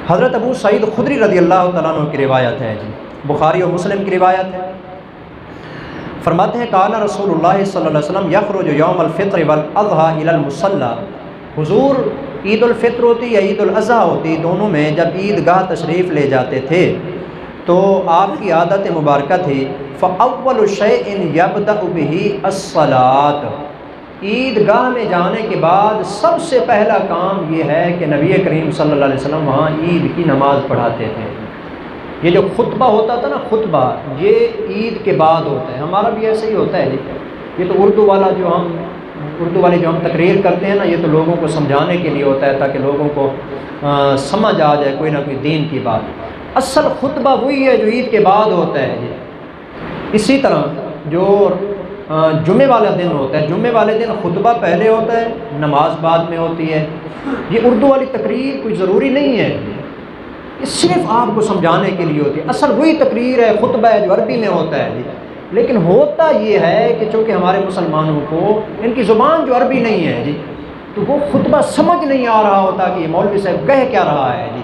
حضرت ابو سعید خدری رضی اللہ تعالیٰ عنہ کی روایت ہے جی، بخاری و مسلم کی روایت ہے، فرماتے ہیں قال رسول اللہ صلی اللہ علیہ وسلم یخرج یوم الفطر والاضحیٰ الی المصلی، حضور عید الفطر ہوتی یا عید الاضحیٰ ہوتی، دونوں میں جب عید گاہ تشریف لے جاتے تھے تو آپ کی عادت مبارکہ تھی فاول شیء یبدأ بہ الصلاۃ، عید گاہ میں جانے کے بعد سب سے پہلا کام یہ ہے کہ نبی کریم صلی اللہ علیہ وسلم وہاں عید کی نماز پڑھاتے تھے۔ یہ جو خطبہ ہوتا تھا نا، خطبہ یہ عید کے بعد ہوتا ہے، ہمارا بھی ایسے ہی ہوتا ہے جی، یہ تو اردو والی جو ہم تقریر کرتے ہیں نا، یہ تو لوگوں کو سمجھانے کے لیے ہوتا ہے تاکہ لوگوں کو سمجھ آ جائے کوئی نہ کوئی دین کی بات۔ اصل خطبہ وہی ہے جو عید کے بعد ہوتا ہے جی۔ اسی طرح جو جمعے والا دن ہوتا ہے، جمعے والے دن خطبہ پہلے ہوتا ہے، نماز بعد میں ہوتی ہے۔ یہ اردو والی تقریر کوئی ضروری نہیں ہے، یہ صرف آپ کو سمجھانے کے لیے ہوتی ہے، اصل وہی تقریر ہے، خطبہ ہے جو عربی میں ہوتا ہے جی۔ لیکن ہوتا یہ ہے کہ چونکہ ہمارے مسلمانوں کو ان کی زبان جو عربی نہیں ہے جی، تو وہ خطبہ سمجھ نہیں آ رہا ہوتا کہ یہ مولوی صاحب کہہ کیا رہا ہے جی،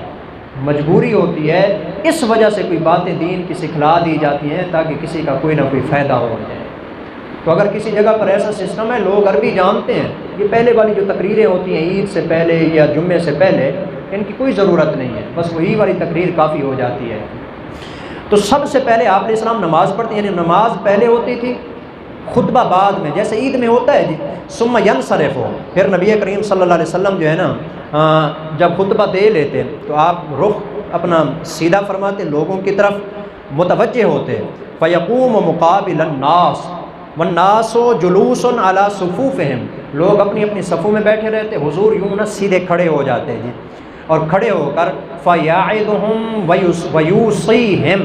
مجبوری ہوتی ہے، اس وجہ سے کوئی باتیں دین کی سکھلا دی جاتی ہیں تاکہ کسی کا کوئی نہ کوئی فائدہ ہو جائے۔ تو اگر کسی جگہ پر ایسا سسٹم ہے، لوگ عربی جانتے ہیں، یہ پہلے والی جو تقریریں ہوتی ہیں عید سے پہلے یا جمعے سے پہلے، ان کی کوئی ضرورت نہیں ہے، بس وہی والی تقریر کافی ہو جاتی ہے۔ تو سب سے پہلے آپ علیہ السلام نماز پڑھتے ہیں، یعنی نماز پہلے ہوتی تھی، خطبہ بعد میں، جیسے عید میں ہوتا ہے جی، ثم ینصرف، پھر نبی کریم صلی اللہ علیہ وسلم جو ہے نا جب خطبہ دے لیتے تو آپ رخ اپنا سیدھا فرماتے، لوگوں کی طرف متوجہ ہوتے، فیقوم مقابل الناس والناس جلوس علی صفوفہم، لوگ اپنی اپنی صفوں میں بیٹھے رہتے، حضور یوں نہ سیدھے کھڑے ہو جاتے جی، اور کھڑے ہو کر فیعظہم ویوصیہم،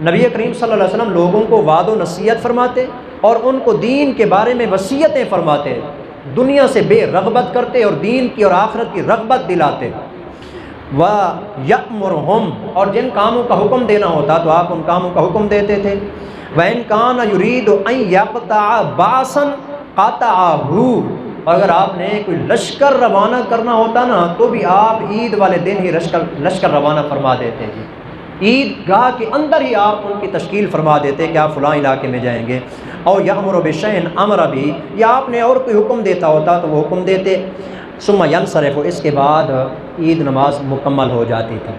نبی کریم صلی اللہ علیہ وسلم لوگوں کو وعد و نصیحت فرماتے اور ان کو دین کے بارے میں وصیتیں فرماتے، دنیا سے بے رغبت کرتے اور دین کی اور آخرت کی رغبت دلاتے۔ وَيَأْمُرُهُمْ، اور جن کاموں کا حکم دینا ہوتا تو آپ ان کاموں کا حکم دیتے تھے۔ وَإِنْ كَانَ يُرِيدُ أَنْ يَقْطَعَ بَعْثًا قَطَعَهُ، اور اگر آپ نے کوئی لشکر روانہ کرنا ہوتا نا تو بھی آپ عید والے دن ہی لشکر روانہ فرما دیتے جی، عید گاہ کے اندر ہی آپ ان کی تشکیل فرما دیتے کہ آپ فلاں علاقے میں جائیں گے۔ اور یأمر بشیء امر بھی، یا آپ نے اور کوئی حکم دیتا ہوتا تو وہ حکم دیتے۔ ثم ینصرف، اس کے بعد عید نماز مکمل ہو جاتی تھی۔